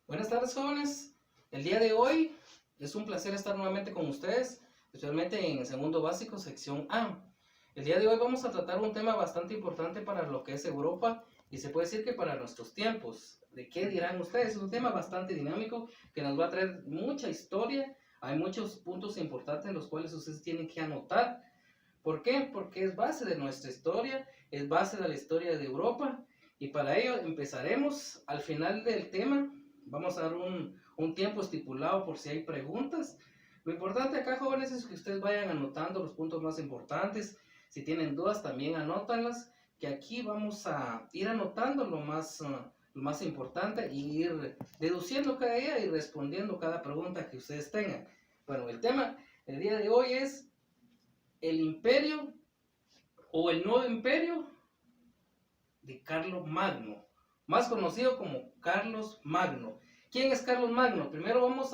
Buenas tardes, jóvenes. El día de hoy es un placer estar nuevamente con ustedes, especialmente en segundo básico, sección A. El día de hoy vamos a tratar un tema bastante importante para lo que es Europa y se puede decir que para nuestros tiempos. ¿De qué dirán ustedes? Es un tema bastante dinámico que nos va a traer mucha historia. Hay muchos puntos importantes en los cuales ustedes tienen que anotar. ¿Por qué? Porque es base de nuestra historia, es base de la historia de Europa y para ello empezaremos al final del tema. Vamos a dar un tiempo estipulado por si hay preguntas. Lo importante acá, jóvenes, es que ustedes vayan anotando los puntos más importantes. Si tienen dudas, también anótanlas, que aquí vamos a ir anotando lo más importante y ir deduciendo cada día y respondiendo cada pregunta que ustedes tengan. Bueno, el tema el día de hoy es el imperio o el nuevo imperio de Carlos Magno, más conocido como Carlos Magno. ¿Quién es Carlos Magno? Primero vamos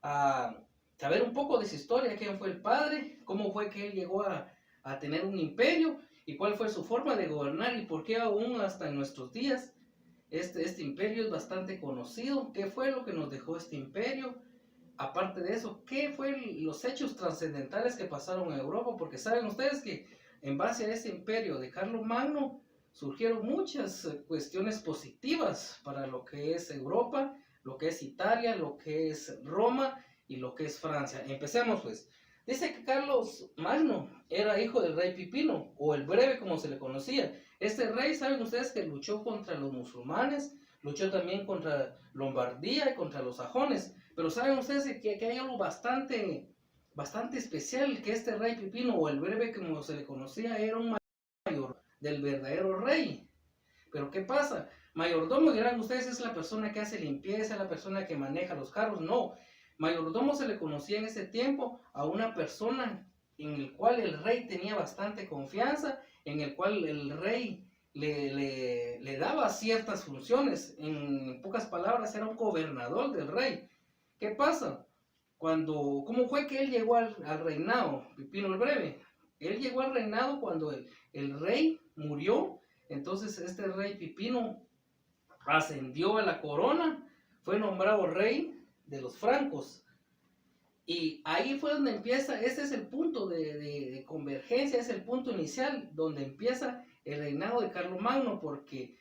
a saber un poco de su historia, quién fue el padre, cómo fue que él llegó a tener un imperio y cuál fue su forma de gobernar y por qué aún hasta en nuestros días este imperio es bastante conocido. ¿Qué fue lo que nos dejó este imperio? Aparte de eso, ¿qué fue los hechos trascendentales que pasaron en Europa? Porque saben ustedes que en base a ese imperio de Carlos Magno surgieron muchas cuestiones positivas para lo que es Europa, lo que es Italia, lo que es Roma y lo que es Francia. Empecemos pues. Dice que Carlos Magno era hijo del rey Pipino, o el Breve como se le conocía. Este rey, saben ustedes que luchó contra los musulmanes, luchó también contra Lombardía y contra los sajones. Pero saben ustedes que hay algo bastante especial, que este rey Pipino, o el Breve como se le conocía, era un mayor del verdadero rey. Pero ¿qué pasa? Mayordomo, dirán ustedes, es la persona que hace limpieza, la persona que maneja los carros. No, mayordomo se le conocía en ese tiempo a una persona en el cual el rey tenía bastante confianza, en el cual el rey le daba ciertas funciones. En pocas palabras, era un gobernador del rey. ¿Qué pasa? ¿Cómo fue que él llegó al reinado, Pipino el Breve? Él llegó al reinado cuando el rey murió. Entonces este rey Pipino ascendió a la corona, fue nombrado rey de los francos. Y ahí fue donde empieza, ese es el punto de convergencia, es el punto inicial donde empieza el reinado de Carlomagno. ¿Por qué?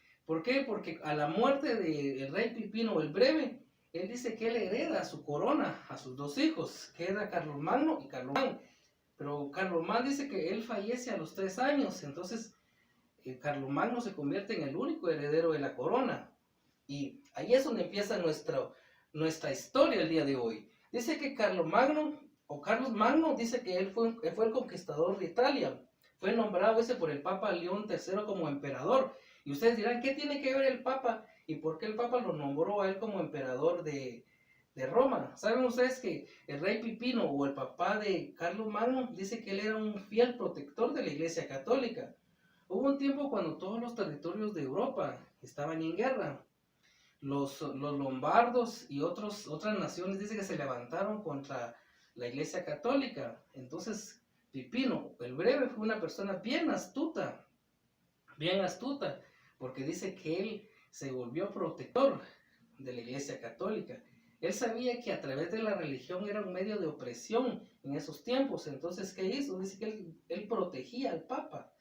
Porque a la muerte del rey Pipino el Breve, él dice que él hereda su corona a sus dos hijos, que era Carlomagno y Carlomán. Pero Carlomán dice que él fallece a los 3 años, entonces Carlomagno se convierte en el único heredero de la corona. Y ahí es donde empieza nuestra historia el día de hoy. Dice que Carlos Magno, dice que él fue el conquistador de Italia. Fue nombrado por el Papa León III como emperador. Y ustedes dirán, ¿qué tiene que ver el Papa? ¿Y por qué el Papa lo nombró a él como emperador de Roma? ¿Saben ustedes que el rey Pipino o el papá de Carlos Magno dice que él era un fiel protector de la Iglesia Católica? Hubo un tiempo cuando todos los territorios de Europa estaban en guerra. Los lombardos y otras naciones dicen que se levantaron contra la Iglesia Católica. Entonces Pipino el Breve fue una persona bien astuta, porque dice que él se volvió protector de la Iglesia Católica. Él sabía que a través de la religión era un medio de opresión en esos tiempos. Entonces, ¿qué hizo? Dice que él protegía al Papa.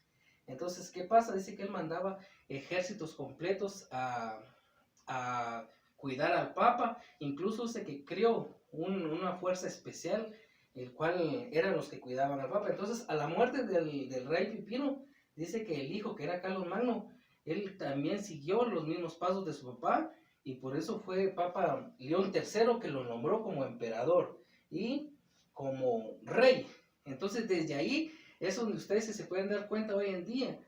Entonces, ¿qué pasa? Dice que él mandaba ejércitos completos a cuidar al Papa. Incluso sé que creó una fuerza especial, el cual eran los que cuidaban al Papa. Entonces, a la muerte del rey Pipino, dice que el hijo, que era Carlos Magno, él también siguió los mismos pasos de su papá, y por eso fue Papa León III que lo nombró como emperador y como rey. Entonces, desde ahí es donde ustedes se pueden dar cuenta hoy en día.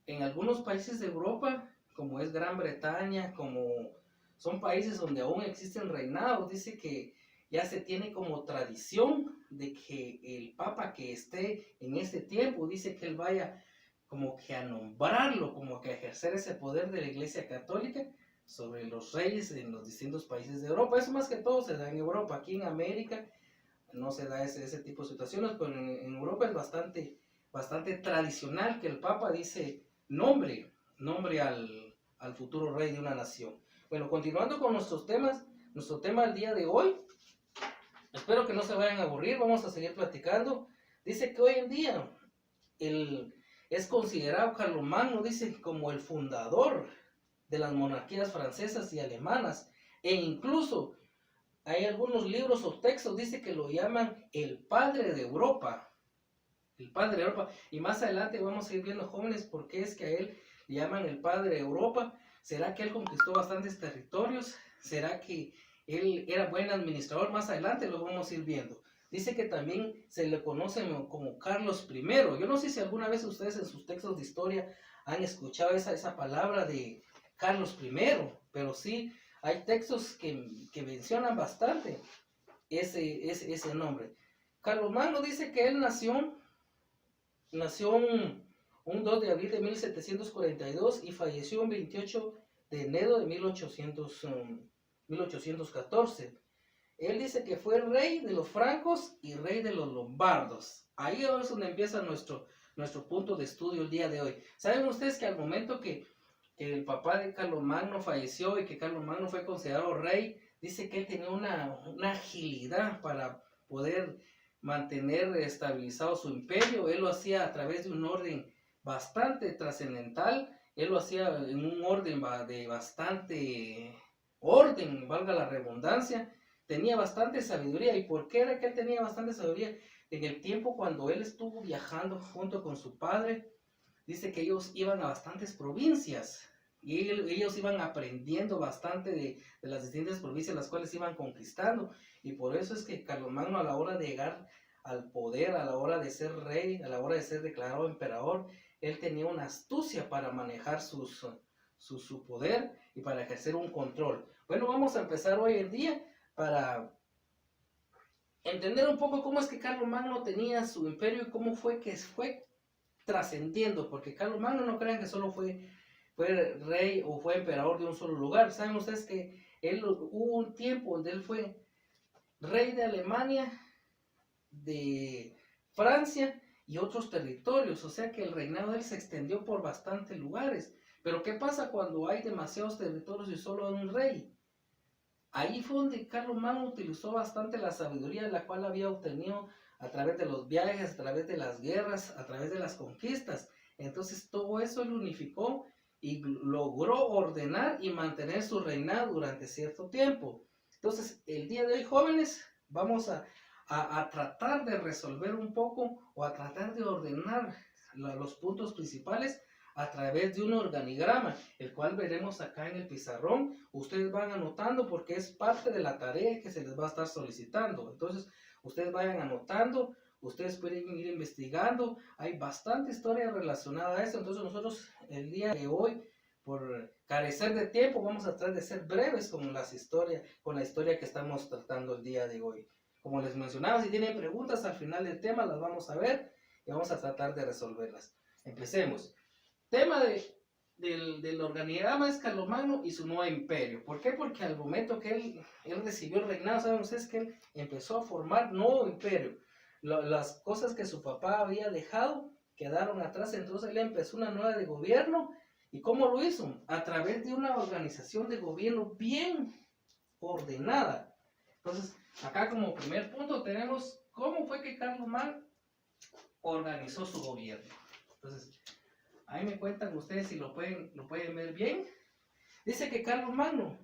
En algunos países de Europa, como es Gran Bretaña, como son países donde aún existen reinados, dice que ya se tiene como tradición de que el Papa que esté en este tiempo, dice que él vaya como que a nombrarlo, como que a ejercer ese poder de la Iglesia Católica sobre los reyes en los distintos países de Europa. Eso más que todo se da en Europa. Aquí en América no se da ese tipo de situaciones, pero en Europa es bastante tradicional que el Papa dice nombre al futuro rey de una nación. Bueno, continuando con nuestros temas, nuestro tema del día de hoy. Espero que no se vayan a aburrir, vamos a seguir platicando. Dice que hoy en día es considerado Carlomagno, dice, como el fundador de las monarquías francesas y alemanas, e incluso hay algunos libros o textos, dice que lo llaman el padre de Europa. El padre de Europa. Y más adelante vamos a ir viendo, jóvenes, por qué es que a él le llaman el padre de Europa. ¿Será que él conquistó bastantes territorios? ¿Será que él era buen administrador? Más adelante lo vamos a ir viendo. Dice que también se le conoce como Carlos I. Yo no sé si alguna vez ustedes en sus textos de historia han escuchado esa palabra de Carlos I, pero sí hay textos que mencionan bastante ese nombre. Carlomagno dice que él nació un 2 de abril de 1742 y falleció un 28 de enero de 1814. Él dice que fue rey de los francos y rey de los lombardos. Ahí es donde empieza nuestro punto de estudio el día de hoy. ¿Saben ustedes que al momento que el papá de Carlomagno falleció y que Carlomagno fue considerado rey, dice que él tenía una agilidad para poder mantener estabilizado su imperio? Él lo hacía a través de un orden bastante trascendental, él lo hacía en un orden de bastante orden, valga la redundancia, tenía bastante sabiduría. ¿Y por qué era que él tenía bastante sabiduría? En el tiempo cuando él estuvo viajando junto con su padre, dice que ellos iban a bastantes provincias y ellos iban aprendiendo bastante de las distintas provincias las cuales iban conquistando, y por eso es que Carlomagno, a la hora de llegar al poder, a la hora de ser rey, a la hora de ser declarado emperador, él tenía una astucia para manejar su poder y para ejercer un control. Bueno, vamos a empezar hoy en día para entender un poco cómo es que Carlomagno tenía su imperio y cómo fue que fue trascendiendo, porque Carlomagno, no crean que solo fue rey o fue emperador de un solo lugar. Saben ustedes que hubo un tiempo donde él fue rey de Alemania, de Francia y otros territorios, o sea que el reinado de él se extendió por bastantes lugares. Pero ¿qué pasa cuando hay demasiados territorios y solo hay un rey? Ahí fue donde Carlomagno utilizó bastante la sabiduría la cual había obtenido a través de los viajes, a través de las guerras, a través de las conquistas. Entonces todo eso lo unificó y logró ordenar y mantener su reinado durante cierto tiempo. Entonces, el día de hoy, jóvenes, vamos a tratar de resolver un poco o a tratar de ordenar los puntos principales a través de un organigrama, el cual veremos acá en el pizarrón. Ustedes van anotando porque es parte de la tarea que se les va a estar solicitando. Entonces, ustedes vayan anotando, ustedes pueden ir investigando. Hay bastante historia relacionada a eso. Entonces, nosotros el día de hoy, por carecer de tiempo, vamos a tratar de ser breves con la historia que estamos tratando el día de hoy. Como les mencionaba, si tienen preguntas al final del tema, las vamos a ver y vamos a tratar de resolverlas. Empecemos. Tema del organigrama es Carlomagno y su nuevo imperio. ¿Por qué? Porque al momento que él recibió el reinado, saben ustedes que él empezó a formar nuevo imperio. Las cosas que su papá había dejado quedaron atrás, entonces él empezó una nueva de gobierno. ¿Y cómo lo hizo? A través de una organización de gobierno bien ordenada. Entonces, acá como primer punto tenemos cómo fue que Carlomagno organizó su gobierno. Entonces, ahí me cuentan ustedes si lo pueden ver bien. Dice que Carlomagno,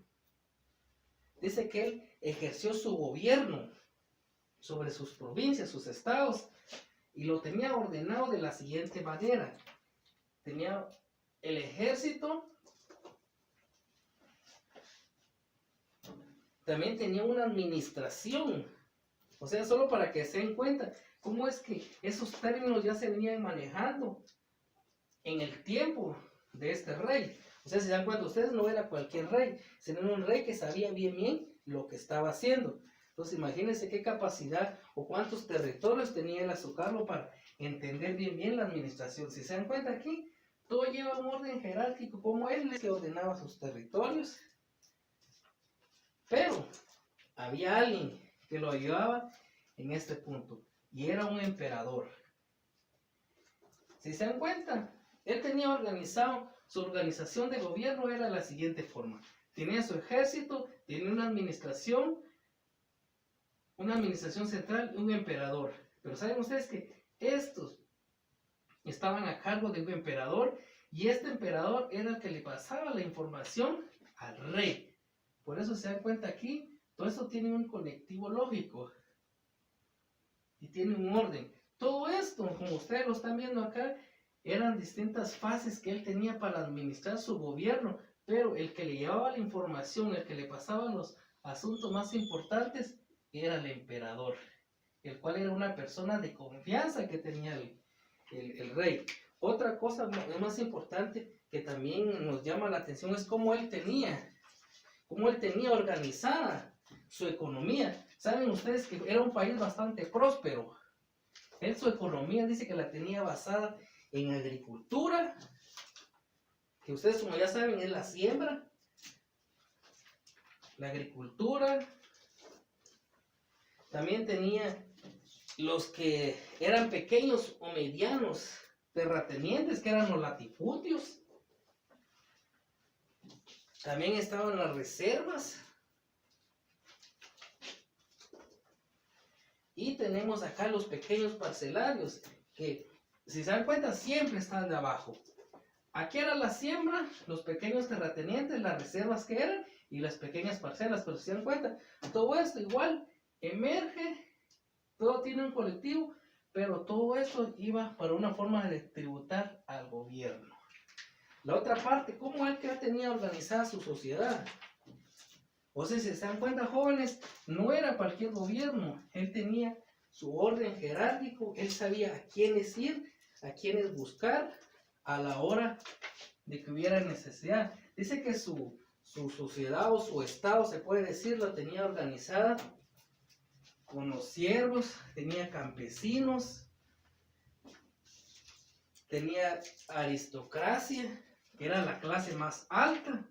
dice que él ejerció su gobierno sobre sus provincias, sus estados, y lo tenía ordenado de la siguiente manera. Tenía el ejército, también tenía una administración. O sea, solo para que se den cuenta cómo es que esos términos ya se venían manejando en el tiempo de este rey. O sea, si se dan cuenta, ustedes no era cualquier rey, sino un rey que sabía bien lo que estaba haciendo. Entonces, imagínense qué capacidad o cuántos territorios tenía él a su cargo para entender bien la administración. Si se dan cuenta aquí, todo lleva un orden jerárquico, como él es que ordenaba sus territorios. Pero había alguien que lo ayudaba en este punto, y era un emperador. Si se dan cuenta, él tenía organizado, su organización de gobierno era la siguiente forma. tenía su ejército, tenía una administración central y un emperador. Pero saben ustedes que estos estaban a cargo de un emperador, y este emperador era el que le pasaba la información al rey. Por eso se dan cuenta aquí, todo esto tiene un conectivo lógico y tiene un orden. Todo esto, como ustedes lo están viendo acá, eran distintas fases que él tenía para administrar su gobierno, pero el que le llevaba la información, el que le pasaba los asuntos más importantes, era el emperador, el cual era una persona de confianza que tenía el rey. Otra cosa más importante que también nos llama la atención es cómo él tenía organizada su economía. Saben ustedes que era un país bastante próspero. Él su economía dice que la tenía basada en agricultura, que ustedes como ya saben es la siembra, la agricultura. También tenía los que eran pequeños o medianos terratenientes, que eran los latifundios. También estaban las reservas. Y tenemos acá los pequeños parcelarios, que si se dan cuenta siempre están de abajo. Aquí era la siembra, los pequeños terratenientes, las reservas que eran, y las pequeñas parcelas. Pero si se dan cuenta, todo esto igual emerge, todo tiene un colectivo, pero todo esto iba para una forma de tributar al gobierno. La otra parte, cómo él que tenía organizada su sociedad. O sea, si se dan cuenta, jóvenes, no era cualquier gobierno. Él tenía su orden jerárquico, él sabía a quiénes ir, a quiénes buscar a la hora de que hubiera necesidad. Dice que su sociedad o su estado, se puede decir, lo tenía organizada con los siervos, tenía campesinos, tenía aristocracia, que era la clase más alta,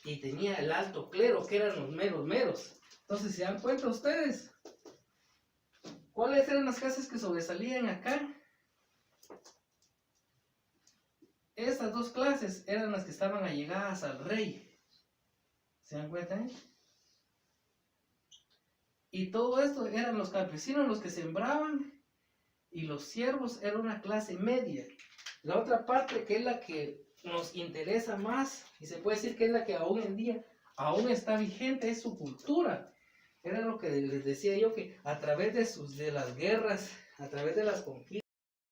y tenía el alto clero, que eran los meros. Entonces, ¿se dan cuenta ustedes? ¿Cuáles eran las clases que sobresalían acá? Estas dos clases eran las que estaban allegadas al rey. ¿Se dan cuenta? Y todo esto eran los campesinos los que sembraban, y los siervos eran una clase media. La otra parte, que es la que nos interesa más, y se puede decir que es la que aún en día aún está vigente, es su cultura. Era lo que les decía yo, que a través de las guerras, a través de las conquistas,